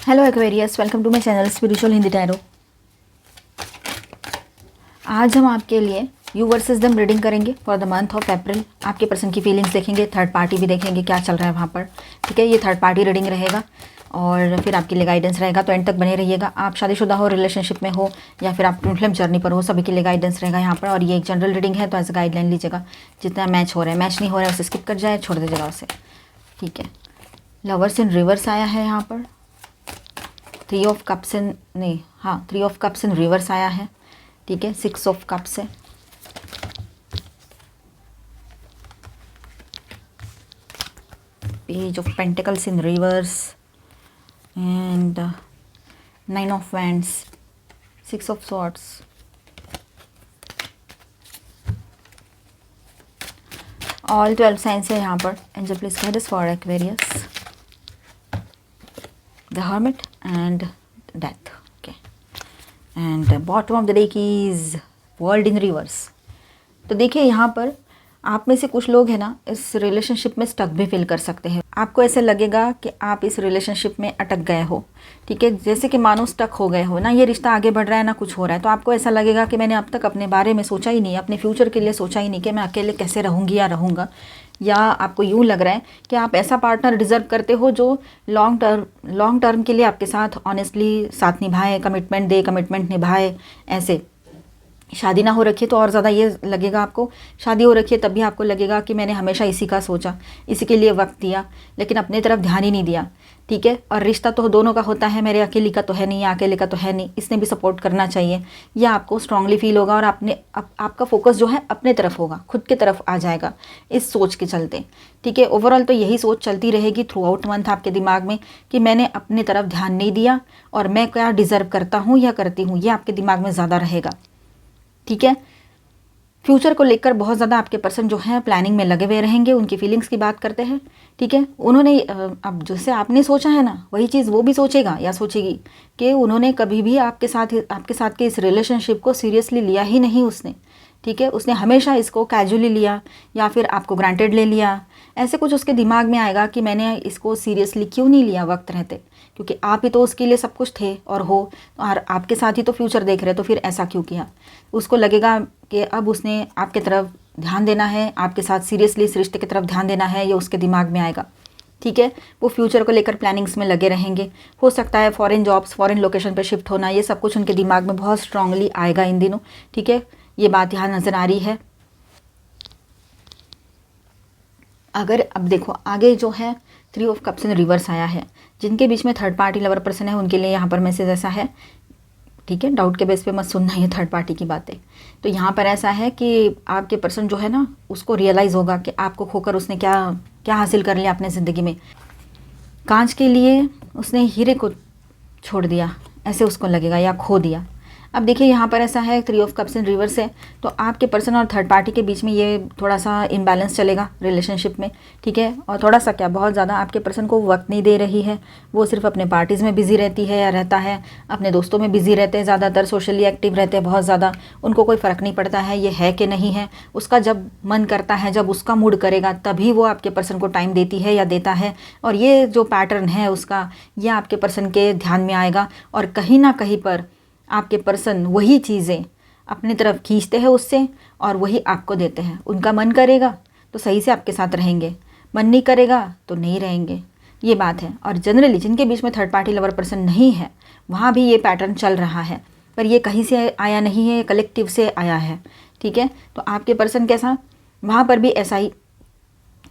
Hello Aquarius, welcome to my channel spiritual Hindi tarot. आज हम आपके लिए यू वर्सेस देम रीडिंग करेंगे for the month of April. आपके पर्सन की फीलिंग्स देखेंगे, थर्ड पार्टी भी देखेंगे क्या चल रहा है वहाँ पर। ठीक है, ये थर्ड पार्टी रीडिंग रहेगा और फिर आपके लिए गाइडेंस रहेगा, तो एंड तक बने रहिएगा। आप शादीशुदा हो, रिलेशनशिप में हो या फिर आप ट्विन फ्लेम जर्नी पर हो, सभी के लिए गाइडेंस रहेगा यहाँ पर। और ये एक जनरल रीडिंग है, तो एज गाइडलाइन लीजिएगा। जितना मैच हो रहा है, मैच नहीं हो रहा है उसे स्किप कर जाए, छोड़ दीजिएगा उसे। ठीक है, लवर्स इन रिवर्स आया है यहाँ पर। Three of cups in three of cups in reverse आया है। ठीक है, सिक्स ऑफ कप्स है। Page of pentacles in reverse and nine of wands, six of swords. All 12 science है यहाँ पर। Angel please guide us for Aquarius, the hermit and death. Okay, and bottom of the deck is world in reverse. तो देखिए यहाँ पर आप में से कुछ लोग हैं ना, इस रिलेशनशिप में स्टक भी फील कर सकते हैं। आपको ऐसे लगेगा कि आप इस रिलेशनशिप में अटक गए हो। ठीक है, जैसे कि मानो स्टक हो गए हो ना, ये रिश्ता आगे बढ़ रहा है ना कुछ हो रहा है, तो आपको ऐसा लगेगा कि मैंने अब तक अपने बारे में सोचा ही नहीं, अपने फ्यूचर के लिए सोचा ही नहीं कि मैं अकेले कैसे रहूँगी या रहूँगा। या आपको यूँ लग रहा है कि आप ऐसा पार्टनर डिज़र्व करते हो जो लॉन्ग टर्म के लिए आपके साथ ऑनेस्टली साथ निभाए, कमिटमेंट दे, कमिटमेंट निभाए। ऐसे शादी ना हो रखी है तो और ज़्यादा ये लगेगा आपको, शादी हो रखी है तब भी आपको लगेगा कि मैंने हमेशा इसी का सोचा, इसी के लिए वक्त दिया, लेकिन अपने तरफ ध्यान ही नहीं दिया। ठीक है, और रिश्ता तो दोनों का होता है, मेरे अकेली का तो है नहीं या अकेले का तो है नहीं, इसने भी सपोर्ट करना चाहिए। यह आपको स्ट्रांगली फील होगा और आपका फोकस जो है अपने तरफ होगा, खुद की तरफ आ जाएगा इस सोच के चलते। ठीक है, ओवरऑल तो यही सोच चलती रहेगी थ्रू आउट मंथ आपके दिमाग में कि मैंने अपने तरफ ध्यान नहीं दिया और मैं क्या डिज़र्व करता हूँ या करती हूँ, ये आपके दिमाग में ज़्यादा रहेगा। ठीक है, फ्यूचर को लेकर बहुत ज़्यादा आपके पर्सन जो हैं प्लानिंग में लगे हुए रहेंगे। उनकी फीलिंग्स की बात करते हैं। ठीक है, उन्होंने अब जैसे आपने सोचा है ना, वही चीज़ वो भी सोचेगा या सोचेगी कि उन्होंने कभी भी आपके साथ के इस रिलेशनशिप को सीरियसली लिया ही नहीं उसने। ठीक है, उसने हमेशा इसको कैजुअली लिया या फिर आपको ग्रांटेड ले लिया। ऐसे कुछ उसके दिमाग में आएगा कि मैंने इसको सीरियसली क्यों नहीं लिया वक्त रहते, क्योंकि आप ही तो उसके लिए सब कुछ थे और हो, और आपके साथ ही तो फ्यूचर देख रहे, तो फिर ऐसा क्यों किया। उसको लगेगा कि अब उसने आपके तरफ ध्यान देना है, आपके साथ सीरियसली इस रिश्ते की तरफ ध्यान देना है, ये उसके दिमाग में आएगा। ठीक है, वो फ्यूचर को लेकर प्लानिंग्स में लगे रहेंगे। हो सकता है फॉरेन जॉब्स, फॉरेन लोकेशन पर शिफ्ट होना, ये सब कुछ उनके दिमाग में बहुत स्ट्रांगली आएगा इन दिनों। ठीक है, ये बात यहाँ नज़र आ रही है। अगर अब देखो आगे जो है three of cups in reverse आया है, जिनके बीच में थर्ड पार्टी लवर पर्सन है उनके लिए यहाँ पर मैसेज ऐसा है। ठीक है, डाउट के बेस पे मत सुनना ये थर्ड पार्टी की बातें। तो यहाँ पर ऐसा है कि आपके पर्सन जो है ना, उसको रियलाइज़ होगा कि आपको खोकर उसने क्या क्या हासिल कर लिया अपने ज़िंदगी में। कांच के लिए उसने हीरे को छोड़ दिया, ऐसे उसको लगेगा, या खो दिया। अब देखिए यहाँ पर ऐसा है, three of cups in reverse है, तो आपके पर्सन और थर्ड पार्टी के बीच में ये थोड़ा सा इम्बैलेंस चलेगा रिलेशनशिप में। ठीक है, और थोड़ा सा क्या, बहुत ज़्यादा आपके पर्सन को वक्त नहीं दे रही है। वो सिर्फ अपने पार्टीज़ में बिज़ी रहती है या रहता है, अपने दोस्तों में बिज़ी रहते हैं, ज़्यादातर सोशली एक्टिव रहते हैं बहुत ज़्यादा। उनको कोई फ़र्क नहीं पड़ता है ये है कि नहीं है। उसका जब मन करता है, जब उसका मूड करेगा, तभी वो आपके पर्सन को टाइम देती है या देता है। और ये जो पैटर्न है उसका, ये आपके पर्सन के ध्यान में आएगा और कहीं ना कहीं पर आपके पर्सन वही चीज़ें अपनी तरफ खींचते हैं उससे और वही आपको देते हैं। उनका मन करेगा तो सही से आपके साथ रहेंगे, मन नहीं करेगा तो नहीं रहेंगे, ये बात है। और जनरली जिनके बीच में थर्ड पार्टी लवर पर्सन नहीं है, वहाँ भी ये पैटर्न चल रहा है, पर ये कहीं से आया नहीं है, कलेक्टिव से आया है। ठीक है, तो आपके पर्सन कैसा, वहाँ पर भी ऐसा ही,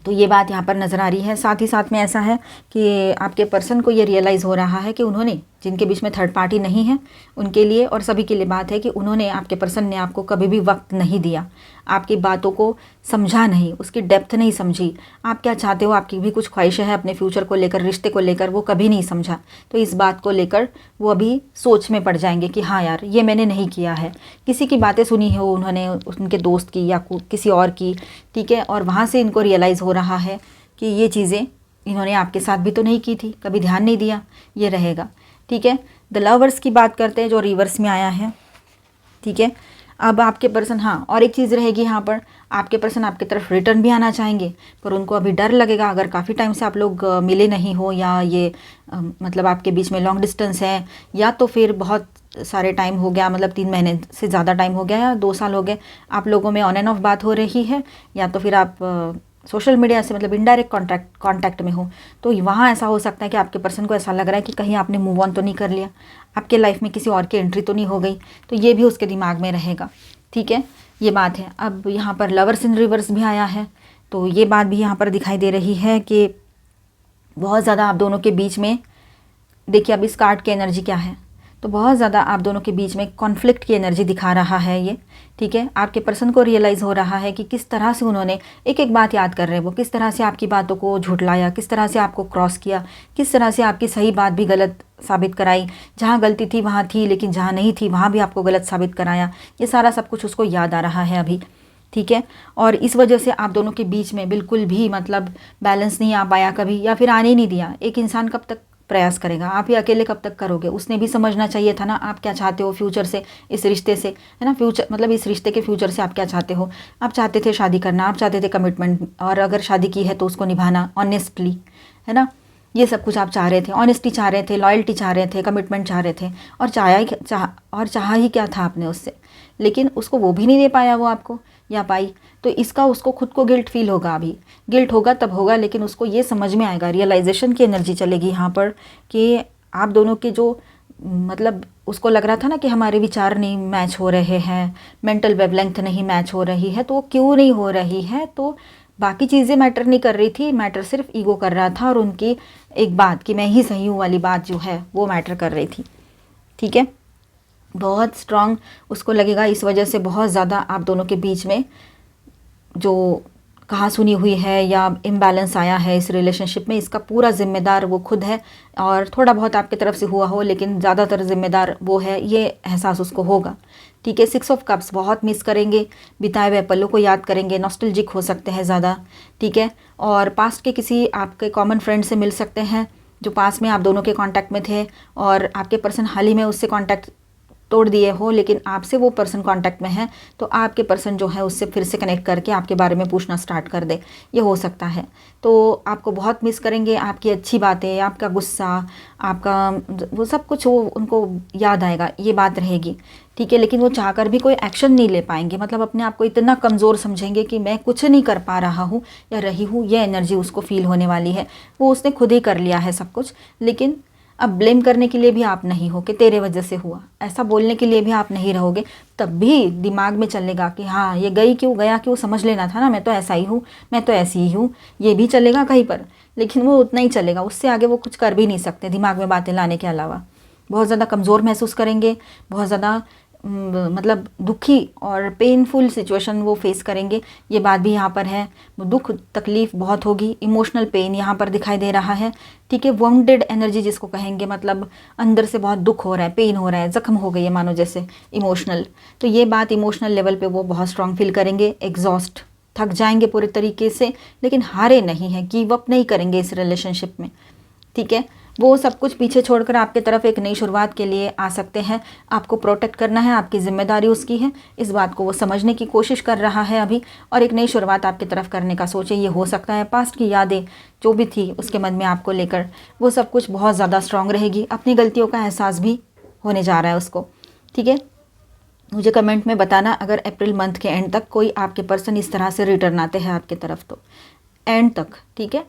तो ये बात यहाँ पर नज़र आ रही है। साथ ही साथ में ऐसा है कि आपके पर्सन को ये रियलाइज़ हो रहा है कि उन्होंने, जिनके बीच में थर्ड पार्टी नहीं है, उनके लिए और सभी के लिए बात है कि उन्होंने, आपके पर्सन ने आपको कभी भी वक्त नहीं दिया, आपकी बातों को समझा नहीं, उसकी डेप्थ नहीं समझी। आप क्या चाहते हो, आपकी भी कुछ ख्वाहिशें हैं अपने फ्यूचर को लेकर, रिश्ते को लेकर, वो कभी नहीं समझा। तो इस बात को लेकर वो अभी सोच में पड़ जाएंगे कि हाँ यार, ये मैंने नहीं किया है। किसी की बातें सुनी हो उन्होंने, उनके दोस्त की या किसी और की। ठीक है, और वहाँ से इनको रियलाइज़ हो रहा है कि ये चीज़ें इन्होंने आपके साथ भी तो नहीं की थी, कभी ध्यान नहीं दिया, ये रहेगा। ठीक है, द लवर्स की बात करते हैं जो रिवर्स में आया है। ठीक है, अब आपके पर्सन, हाँ और एक चीज़ रहेगी यहाँ पर, आपके पर्सन आपकी तरफ रिटर्न भी आना चाहेंगे, पर उनको अभी डर लगेगा। अगर काफ़ी टाइम से आप लोग मिले नहीं हो, या ये मतलब आपके बीच में लॉन्ग डिस्टेंस है, या तो फिर बहुत सारे टाइम हो गया, मतलब 3 महीने से ज़्यादा टाइम हो गया या 2 साल हो गए आप लोगों में ऑन एंड ऑफ बात हो रही है, या तो फिर आप सोशल मीडिया से मतलब इनडायरेक्ट कांटेक्ट में हो, तो वहाँ ऐसा हो सकता है कि आपके पर्सन को ऐसा लग रहा है कि कहीं आपने मूव ऑन तो नहीं कर लिया, आपके लाइफ में किसी और की एंट्री तो नहीं हो गई, तो ये भी उसके दिमाग में रहेगा। ठीक है, ये बात है। अब यहाँ पर लवर्स इन रिवर्स भी आया है, तो ये बात भी यहाँ पर दिखाई दे रही है कि बहुत ज़्यादा आप दोनों के बीच में, देखिए अब इस कार्ड की एनर्जी क्या है, तो बहुत ज़्यादा आप दोनों के बीच में कॉन्फ्लिक्ट की एनर्जी दिखा रहा है ये। ठीक है, आपके पर्सन को रियलाइज़ हो रहा है कि किस तरह से उन्होंने एक एक बात याद कर रहे हैं, वो किस तरह से आपकी बातों को झुठलाया, किस तरह से आपको क्रॉस किया, किस तरह से आपकी सही बात भी गलत साबित कराई, जहाँ गलती थी वहाँ थी, लेकिन जहाँ नहीं थी वहाँ भी आपको गलत साबित कराया। ये सारा सब कुछ उसको याद आ रहा है अभी। ठीक है, और इस वजह से आप दोनों के बीच में बिल्कुल भी मतलब बैलेंस नहीं आ पाया कभी, या फिर आने ही नहीं दिया। एक इंसान कब तक प्रयास करेगा, आप ही अकेले कब तक करोगे? उसने भी समझना चाहिए था ना आप क्या चाहते हो फ्यूचर से, इस रिश्ते से, है ना, फ्यूचर मतलब इस रिश्ते के फ्यूचर से आप क्या चाहते हो। आप चाहते थे शादी करना, आप चाहते थे कमिटमेंट, और अगर शादी की है तो उसको निभाना ऑनेस्टली, है ना, ये सब कुछ आप चाह रहे थे। ऑनेस्टी चाह रहे थे, लॉयल्टी चाह रहे थे, कमिटमेंट चाह रहे थे, और चाहा ही क्या था आपने उससे, लेकिन उसको वो भी नहीं दे पाया वो आपको या पाई, तो इसका उसको खुद को गिल्ट फील होगा। अभी गिल्ट होगा तब होगा, लेकिन उसको ये समझ में आएगा, रियलाइजेशन की एनर्जी चलेगी यहाँ पर कि आप दोनों के जो मतलब उसको लग रहा था ना कि हमारे विचार नहीं मैच हो रहे हैं, मेंटल वेवलेंथ नहीं मैच हो रही है, तो वो क्यों नहीं हो रही है, तो बाकी चीज़ें मैटर नहीं कर रही थी, मैटर सिर्फ ईगो कर रहा था, और उनकी एक बात कि मैं ही सही हूँ वाली बात जो है वो मैटर कर रही थी। ठीक है, बहुत स्ट्रांग उसको लगेगा, इस वजह से बहुत ज़्यादा आप दोनों के बीच में जो कहा सुनी हुई है या इम्बैलेंस आया है इस रिलेशनशिप में, इसका पूरा ज़िम्मेदार वो खुद है, और थोड़ा बहुत आपकी तरफ से हुआ हो लेकिन ज़्यादातर ज़िम्मेदार वो है, ये एहसास उसको होगा। ठीक है, 6 ऑफ कप्स बहुत मिस करेंगे, बिताए हुए पलों को याद करेंगे, नॉस्टैल्जिक हो सकते हैं ज़्यादा। ठीक है, और पास्ट के किसी आपके कॉमन फ्रेंड से मिल सकते हैं जो पास में आप दोनों के कांटेक्ट में थे, और आपके पर्सन हाल ही में उससे कांटेक्ट तोड़ दिए हो, लेकिन आपसे वो पर्सन कांटेक्ट में है, तो आपके पर्सन जो है उससे फिर से कनेक्ट करके आपके बारे में पूछना स्टार्ट कर दे, ये हो सकता है। तो आपको बहुत मिस करेंगे, आपकी अच्छी बातें, आपका गुस्सा, आपका वो सब कुछ वो उनको याद आएगा, ये बात रहेगी। ठीक है, लेकिन वो चाहकर भी कोई एक्शन नहीं ले पाएंगे, मतलब अपने आप को इतना कमज़ोर समझेंगे कि मैं कुछ नहीं कर पा रहा हूँ या रही हूँ, ये एनर्जी उसको फील होने वाली है। वो उसने खुद ही कर लिया है सब कुछ, लेकिन अब ब्लेम करने के लिए भी आप नहीं हो कि तेरे वजह से हुआ, ऐसा बोलने के लिए भी आप नहीं रहोगे, तब भी दिमाग में चलेगा कि हाँ ये गई क्यों, गया क्यों, समझ लेना था ना, मैं तो ऐसा ही हूँ, मैं तो ऐसी ही हूँ, ये भी चलेगा कहीं पर, लेकिन वो उतना ही चलेगा, उससे आगे वो कुछ कर भी नहीं सकते दिमाग में बातें लाने के अलावा। बहुत ज़्यादा कमज़ोर महसूस करेंगे, बहुत ज़्यादा मतलब दुखी और पेनफुल सिचुएशन वो फेस करेंगे, ये बात भी यहाँ पर है। दुख तकलीफ़ बहुत होगी, इमोशनल पेन यहाँ पर दिखाई दे रहा है। ठीक है, वाउंडेड एनर्जी जिसको कहेंगे, मतलब अंदर से बहुत दुख हो रहा है, पेन हो रहा है, ज़ख्म हो गई है मानो जैसे इमोशनल, तो ये बात इमोशनल लेवल पे वो बहुत स्ट्रांग फील करेंगे। एग्जॉस्ट, थक जाएंगे पूरे तरीके से, लेकिन हारे नहीं हैं, गिव अप नहीं करेंगे इस रिलेशनशिप में। ठीक है, वो सब कुछ पीछे छोड़कर आपके तरफ एक नई शुरुआत के लिए आ सकते हैं। आपको प्रोटेक्ट करना है, आपकी जिम्मेदारी उसकी है, इस बात को वो समझने की कोशिश कर रहा है अभी, और एक नई शुरुआत आपकी तरफ करने का सोचे। ये हो सकता है पास्ट की यादें जो भी थी उसके मन में आपको लेकर, वो सब कुछ बहुत ज़्यादा स्ट्रांग रहेगी, अपनी गलतियों का एहसास भी होने जा रहा है उसको। ठीक है, मुझे कमेंट में बताना अगर अप्रैल मंथ के एंड तक कोई आपके पर्सन इस तरह से रिटर्न आते हैं आपकी तरफ, तो एंड तक। ठीक है,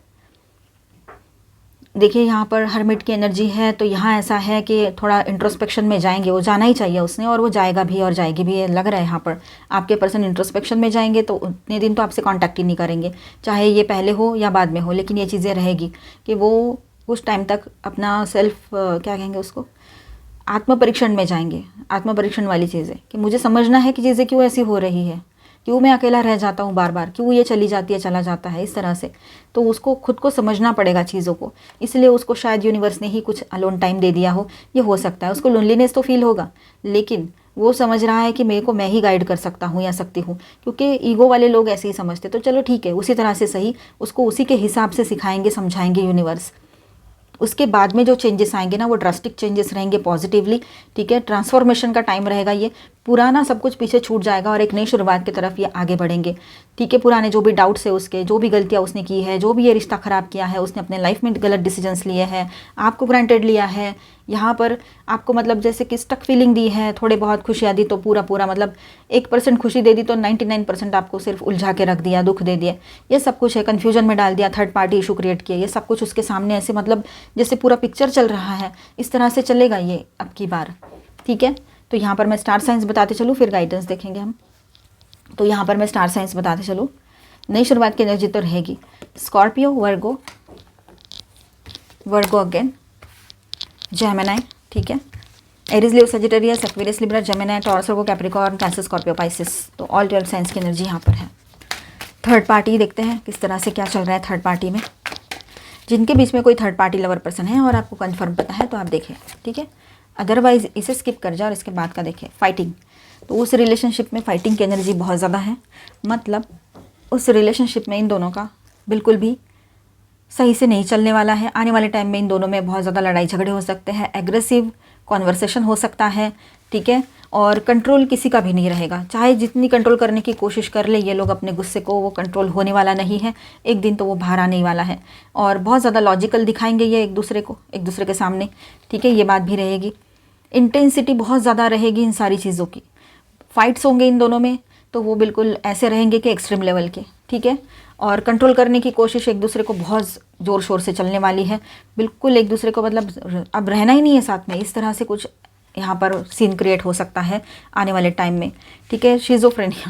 देखिए यहाँ पर हरमिट की एनर्जी है, तो यहाँ ऐसा है कि थोड़ा इंट्रोस्पेक्शन में जाएंगे, वो जाना ही चाहिए उसने, और वो जाएगा भी और जाएगी भी, लग रहा है यहाँ पर आपके पर्सन इंट्रोस्पेक्शन में जाएंगे, तो उतने दिन तो आपसे कांटेक्ट ही नहीं करेंगे, चाहे ये पहले हो या बाद में हो, लेकिन ये चीज़ें रहेगी कि वो कुछ टाइम तक अपना सेल्फ क्या कहेंगे उसको, आत्म परीक्षण में जाएंगे, आत्म परीक्षण वाली चीज़ें, कि मुझे समझना है कि चीज़ें क्यों ऐसी हो रही है, क्यों मैं अकेला रह जाता हूँ बार बार, क्यों ये चली जाती है चला जाता है इस तरह से, तो उसको खुद को समझना पड़ेगा चीज़ों को, इसलिए उसको शायद यूनिवर्स ने ही कुछ अलोन टाइम दे दिया हो, ये हो सकता है। उसको लोनलीनेस तो फील होगा, लेकिन वो समझ रहा है कि मेरे को मैं ही गाइड कर सकता हूँ या सकती हूँ, क्योंकि ईगो वाले लोग ऐसे ही समझते, तो चलो ठीक है उसी तरह से सही, उसको उसी के हिसाब से सिखाएंगे समझाएंगे यूनिवर्स। उसके बाद में जो चेंजेस आएंगे ना, वो ड्रास्टिक चेंजेस रहेंगे पॉजिटिवली। ठीक है, ट्रांसफॉर्मेशन का टाइम रहेगा, ये पुराना सब कुछ पीछे छूट जाएगा और एक नई शुरुआत की तरफ ये आगे बढ़ेंगे। ठीक है, पुराने जो भी डाउट्स है उसके, जो भी गलतियाँ उसने की है, जो भी ये रिश्ता ख़राब किया है, उसने अपने लाइफ में गलत डिसीजंस लिए हैं, आपको ग्रांटेड लिया है, यहाँ पर आपको मतलब जैसे कि स्टक फीलिंग दी है, थोड़े बहुत खुशियाँ दी तो पूरा मतलब 1% खुशी दे दी तो 99% आपको सिर्फ उलझा के रख दिया, दुख दे दिया, ये सब कुछ है, कन्फ्यूजन में डाल दिया, थर्ड पार्टी इशू क्रिएट किया, ये सब कुछ उसके सामने ऐसे मतलब जैसे पूरा पिक्चर चल रहा है, इस तरह से चलेगा ये अब की बार। ठीक है, तो यहाँ पर मैं स्टार साइंस बताते चलूँ, फिर गाइडेंस देखेंगे हम। तो यहाँ पर मैं स्टार साइंस बताते चलूँ, नई शुरुआत की एनर्जी तो रहेगी। स्कॉर्पियो, वर्गो अगेन, जेमिनी, ठीक है, Aries, Leo, Sagittarius, Aquarius, Libra, Gemini, Taurus, Virgo, Capricorn, Cancer, Scorpio, Pisces. तो ऑल 12 साइंस की एनर्जी यहाँ पर है। थर्ड पार्टी देखते हैं किस तरह से क्या चल रहा है थर्ड पार्टी में। जिनके बीच में कोई थर्ड पार्टी लवर पर्सन है और आपको कंफर्म पता है तो आप देखें, ठीक है, अदरवाइज इसे स्किप कर जाओ और इसके बाद का देखें। फाइटिंग, तो उस रिलेशनशिप में फाइटिंग की एनर्जी बहुत ज़्यादा है, मतलब उस रिलेशनशिप में इन दोनों का बिल्कुल भी सही से नहीं चलने वाला है। आने वाले टाइम में इन दोनों में बहुत ज़्यादा लड़ाई झगड़े हो सकते हैं, एग्रेसिव कॉन्वर्सेशन हो सकता है, ठीक है, और कंट्रोल किसी का भी नहीं रहेगा। चाहे जितनी कंट्रोल करने की कोशिश कर ले ये लोग अपने गुस्से को, वो कंट्रोल होने वाला नहीं है, एक दिन तो वो बाहर आने वाला है। और बहुत ज़्यादा लॉजिकल दिखाएंगे ये एक दूसरे को, एक दूसरे के सामने, ठीक है, ये बात भी रहेगी। इंटेंसिटी बहुत ज़्यादा रहेगी इन सारी चीज़ों की। फाइट्स होंगे इन दोनों में तो वो बिल्कुल ऐसे रहेंगे कि एक्सट्रीम लेवल के, ठीक है, और कंट्रोल करने की कोशिश एक दूसरे को बहुत ज़ोर शोर से चलने वाली है, बिल्कुल एक दूसरे को मतलब अब रहना ही नहीं है साथ में, इस तरह से कुछ यहाँ पर सीन क्रिएट हो सकता है आने वाले टाइम में। ठीक है, शिज़ोफ्रेनिया,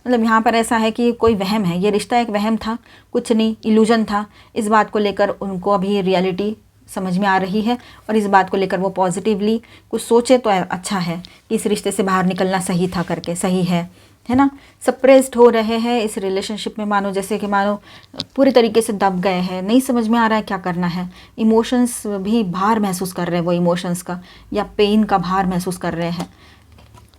मतलब यहाँ पर ऐसा है कि कोई वहम है, ये रिश्ता एक वहम था, कुछ नहीं, इल्यूजन था। इस बात को लेकर उनको अभी रियलिटी समझ में आ रही है और इस बात को लेकर वो पॉजिटिवली कुछ सोचे तो अच्छा है कि इस रिश्ते से बाहर निकलना सही था करके, सही है ना। सप्रेस्ड हो रहे हैं इस रिलेशनशिप में, मानो जैसे कि मानो पूरी तरीके से दब गए हैं, नहीं समझ में आ रहा है क्या करना है। इमोशंस भी भार महसूस कर रहे हैं, वो इमोशंस का या पेन का भार महसूस कर रहे हैं।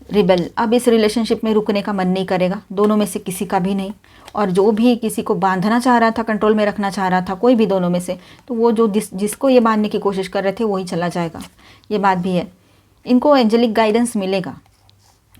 रिबेल, अब इस रिलेशनशिप में रुकने का मन नहीं करेगा, दोनों में से किसी का भी नहीं। और जो भी किसी को बांधना चाह रहा था, कंट्रोल में रखना चाह रहा था, कोई भी दोनों में से, तो वो जो जिसको ये बांधने की कोशिश कर रहे थे वही चला जाएगा, ये बात भी है। इनको एंजेलिक गाइडेंस मिलेगा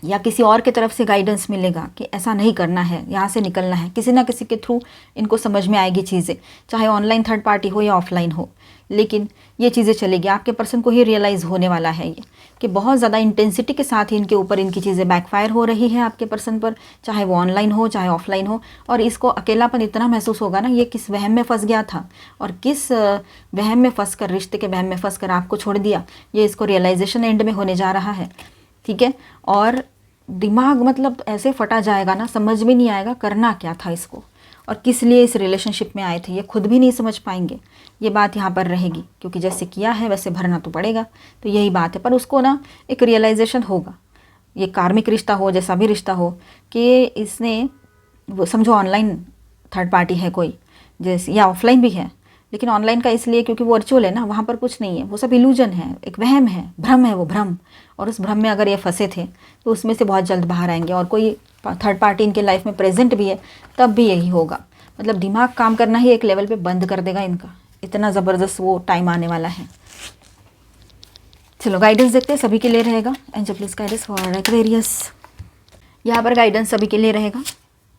या किसी और की तरफ से गाइडेंस मिलेगा कि ऐसा नहीं करना है, यहाँ से निकलना है, किसी ना किसी के थ्रू इनको समझ में आएगी चीज़ें, चाहे ऑनलाइन थर्ड पार्टी हो या ऑफलाइन हो, लेकिन ये चीज़ें चलेगी। आपके पर्सन को ही रियलाइज़ होने वाला है ये कि बहुत ज़्यादा इंटेंसिटी के साथ ही इनके ऊपर इनकी चीज़ें बैकफायर हो रही है आपके पर्सन पर, चाहे वो ऑनलाइन हो चाहे ऑफलाइन हो। और इसको अकेलापन इतना महसूस होगा ना, ये किस वहम में फंस गया था और किस वहम में फंस कर, रिश्ते के वहम में फंस कर आपको छोड़ दिया, ये इसको रियलाइजेशन एंड में होने जा रहा है। ठीक है, और दिमाग मतलब ऐसे फटा जाएगा ना, समझ में नहीं आएगा करना क्या था इसको और किस लिए इस रिलेशनशिप में आए थे, ये खुद भी नहीं समझ पाएंगे। ये बात यहाँ पर रहेगी क्योंकि जैसे किया है वैसे भरना तो पड़ेगा, तो यही बात है। पर उसको ना एक रियलाइजेशन होगा, ये कार्मिक रिश्ता हो, जैसा भी रिश्ता हो, कि इसने वो समझो ऑनलाइन थर्ड पार्टी है कोई, जैसे या ऑफलाइन भी है, लेकिन ऑनलाइन का इसलिए क्योंकि वो वर्चुअल है ना, वहाँ पर कुछ नहीं है, वो सब इल्यूजन है, एक वहम है, भ्रम है, वो भ्रम। और उस भ्रम में अगर ये फंसे थे तो उसमें से बहुत जल्द बाहर आएंगे। और कोई थर्ड पार्टी इनके लाइफ में प्रेजेंट भी है तब भी यही होगा, मतलब दिमाग काम करना ही एक लेवल पे बंद कर देगा इनका, इतना ज़बरदस्त वो टाइम आने वाला है। चलो गाइडेंस देखते हैं, सभी के लिए रहेगा। Angel please guidance for Aquarius, यहाँ पर गाइडेंस सभी के लिए रहेगा,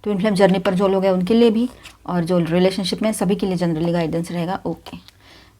ट्विन फ्लेम जर्नी पर जो लोग हैं उनके लिए भी, और जो रिलेशनशिप में सभी के लिए जनरली गाइडेंस रहेगा। ओके,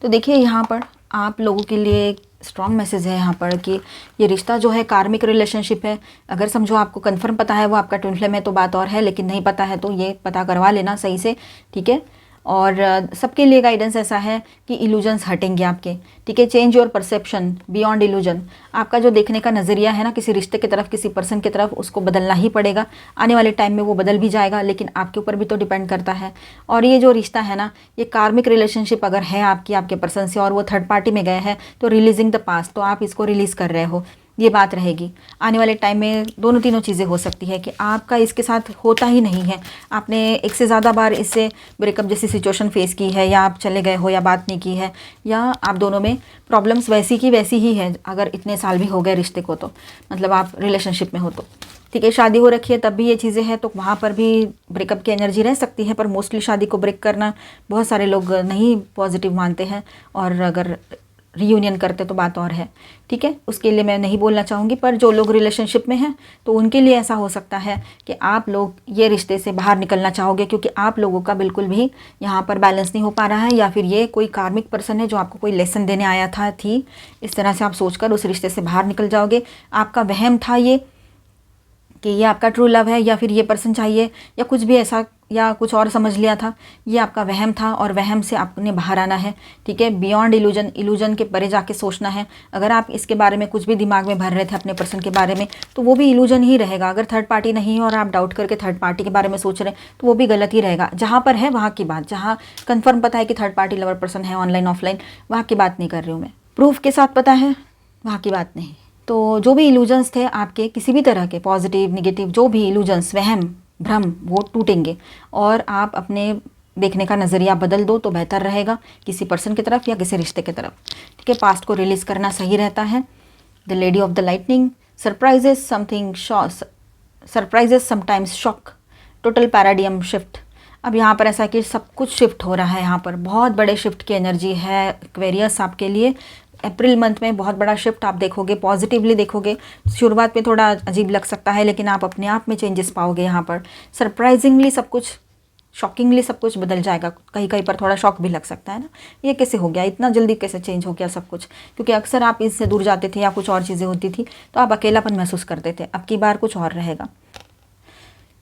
तो देखिए यहाँ पर आप लोगों के लिए एक स्ट्रॉन्ग मैसेज है यहाँ पर कि ये रिश्ता जो है कार्मिक रिलेशनशिप है। अगर समझो आपको कंफर्म पता है वो आपका ट्विन फ्लेम है तो बात और है, लेकिन नहीं पता है तो ये पता करवा लेना सही से, ठीक है। और सबके लिए गाइडेंस ऐसा है कि इल्यूजन्स हटेंगे आपके, ठीक है। Change your perception beyond illusion, आपका जो देखने का नज़रिया है ना किसी रिश्ते की तरफ, किसी पर्सन की तरफ, उसको बदलना ही पड़ेगा। आने वाले टाइम में वो बदल भी जाएगा, लेकिन आपके ऊपर भी तो डिपेंड करता है। और ये जो रिश्ता है ना, ये कार्मिक रिलेशनशिप अगर है आपकी, आपके पर्सन से, और वो थर्ड पार्टी में गए हैं तो रिलीजिंग द पास्ट, तो आप इसको रिलीज़ कर रहे हो, ये बात रहेगी। आने वाले टाइम में दोनों तीनों चीज़ें हो सकती है कि आपका इसके साथ होता ही नहीं है, आपने एक से ज़्यादा बार इससे ब्रेकअप जैसी सिचुएशन फेस की है, या आप चले गए हो या बात नहीं की है, या आप दोनों में प्रॉब्लम्स वैसी की वैसी ही है अगर इतने साल भी हो गए रिश्ते को, तो मतलब आप रिलेशनशिप में हो तो, ठीक है। शादी हो रखी है तब भी ये चीज़ें हैं तो वहाँ पर भी ब्रेकअप की एनर्जी रह सकती है, पर मोस्टली शादी को ब्रेक करना बहुत सारे लोग नहीं पॉजिटिव मानते हैं। और अगर रीयूनियन करते तो बात और है, ठीक है, उसके लिए मैं नहीं बोलना चाहूँगी। पर जो लोग रिलेशनशिप में हैं तो उनके लिए ऐसा हो सकता है कि आप लोग ये रिश्ते से बाहर निकलना चाहोगे, क्योंकि आप लोगों का बिल्कुल भी यहाँ पर बैलेंस नहीं हो पा रहा है, या फिर ये कोई कार्मिक पर्सन है जो आपको कोई लेसन देने आया था, थी, इस तरह से आप सोचकर उस रिश्ते से बाहर निकल जाओगे। आपका वहम था ये कि ये आपका ट्रू लव है, या फिर ये पर्सन चाहिए, या कुछ भी ऐसा, या कुछ और समझ लिया था, ये आपका वहम था और वहम से आपने बाहर आना है, ठीक है। बियॉन्ड इल्यूजन, इल्यूजन के परे जाके सोचना है। अगर आप इसके बारे में कुछ भी दिमाग में भर रहे थे अपने पर्सन के बारे में, तो वो भी इल्यूजन ही रहेगा। अगर थर्ड पार्टी नहीं है और आप डाउट करके थर्ड पार्टी के बारे में सोच रहे हैं तो वो भी गलत ही रहेगा। जहाँ पर है वहाँ की बात, जहाँ कन्फर्म पता है कि थर्ड पार्टी लवर पर्सन है ऑनलाइन ऑफलाइन, वहाँ की बात नहीं कर रही हूँ मैं। प्रूफ के साथ पता है, वहाँ की बात नहीं। तो जो भी इल्यूजन्स थे आपके, किसी भी तरह के पॉजिटिव नेगेटिव जो भी इल्यूजन्स, वहम भ्रम, वो टूटेंगे और आप अपने देखने का नज़रिया बदल दो तो बेहतर रहेगा, किसी पर्सन की तरफ या किसी रिश्ते की तरफ, ठीक है। पास्ट को रिलीज़ करना सही रहता है। The lady of the lightning, surprises something, surprises sometimes shock, total paradigm shift. अब यहाँ पर ऐसा कि सब कुछ शिफ्ट हो रहा है, यहाँ पर बहुत बड़े शिफ्ट की एनर्जी है एक्वेरियस आपके लिए। अप्रैल मंथ में बहुत बड़ा शिफ्ट आप देखोगे, पॉजिटिवली देखोगे। शुरुआत में थोड़ा अजीब लग सकता है लेकिन आप अपने आप में चेंजेस पाओगे यहाँ पर। सरप्राइजिंगली सब कुछ, शॉकिंगली सब कुछ बदल जाएगा। कहीं कहीं पर थोड़ा शॉक भी लग सकता है ना, ये कैसे हो गया, इतना जल्दी कैसे चेंज हो गया सब कुछ, क्योंकि अक्सर आप इससे दूर जाते थे या कुछ और चीज़ें होती थी तो आप अकेलापन महसूस करते थे। अब की बार कुछ और रहेगा,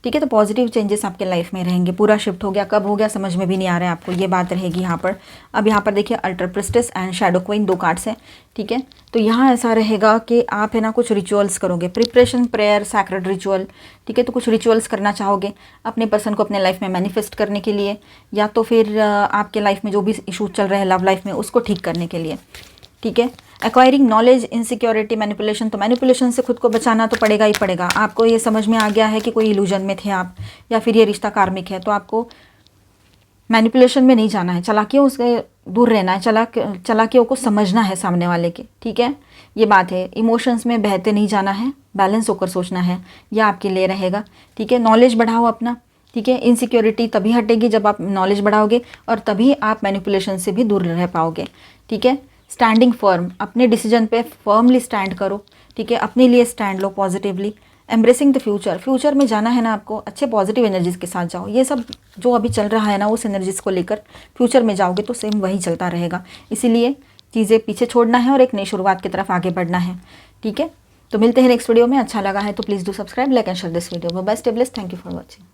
ठीक है। तो पॉजिटिव चेंजेस आपके लाइफ में रहेंगे। पूरा शिफ्ट हो गया, कब हो गया समझ में भी नहीं आ रहा है आपको, ये बात रहेगी यहाँ पर। अब यहाँ पर देखिए alter priestess and shadow queen, 2 cards हैं, ठीक है। तो यहाँ ऐसा रहेगा कि आप है ना कुछ रिचुअल्स करोगे, प्रिपरेशन, प्रेयर, सैक्रेड रिचुअल, ठीक है। तो कुछ रिचुअल्स करना चाहोगे अपने पर्सन को अपने लाइफ में मैनिफेस्ट करने के लिए, या तो फिर आपके लाइफ में जो भी इशू चल रहे हैं लव लाइफ में उसको ठीक करने के लिए, ठीक है। एक्वायरिंग नॉलेज, इनसिक्योरिटी, मैनिपुलेशन, तो मैनिपुलेशन से खुद को बचाना तो पड़ेगा ही पड़ेगा। आपको ये समझ में आ गया है कि कोई इल्यूजन में थे आप, या फिर ये रिश्ता कार्मिक है, तो आपको मैनिपुलेशन में नहीं जाना है, चालाकियों से दूर रहना है, चालाकियों को समझना है सामने वाले के, ठीक है। ये बात है। इमोशंस में बहते नहीं जाना है, बैलेंस होकर सोचना है, यह आपके लिए रहेगा, ठीक है। नॉलेज बढ़ाओ अपना, ठीक है। इनसिक्योरिटी तभी हटेगी जब आप नॉलेज बढ़ाओगे, और तभी आप मैनिपुलेशन से भी दूर रह पाओगे, ठीक है। स्टैंडिंग फर्म, अपने डिसीजन पे फर्मली स्टैंड करो, ठीक है। अपने लिए स्टैंड लो positively. Embracing the future, future में जाना है ना आपको, अच्छे पॉजिटिव एनर्जीज के साथ जाओ। ये सब जो अभी चल रहा है ना, उस एनर्जीज को लेकर फ्यूचर में जाओगे तो सेम वही चलता रहेगा। इसीलिए चीज़ें पीछे छोड़ना है और एक नई शुरुआत की तरफ आगे बढ़ना है, ठीक है। तो मिलते हैं नेक्स्ट वीडियो में। अच्छा लगा है तो please do subscribe, like and share this video. Bye, stay blessed, thank you for watching.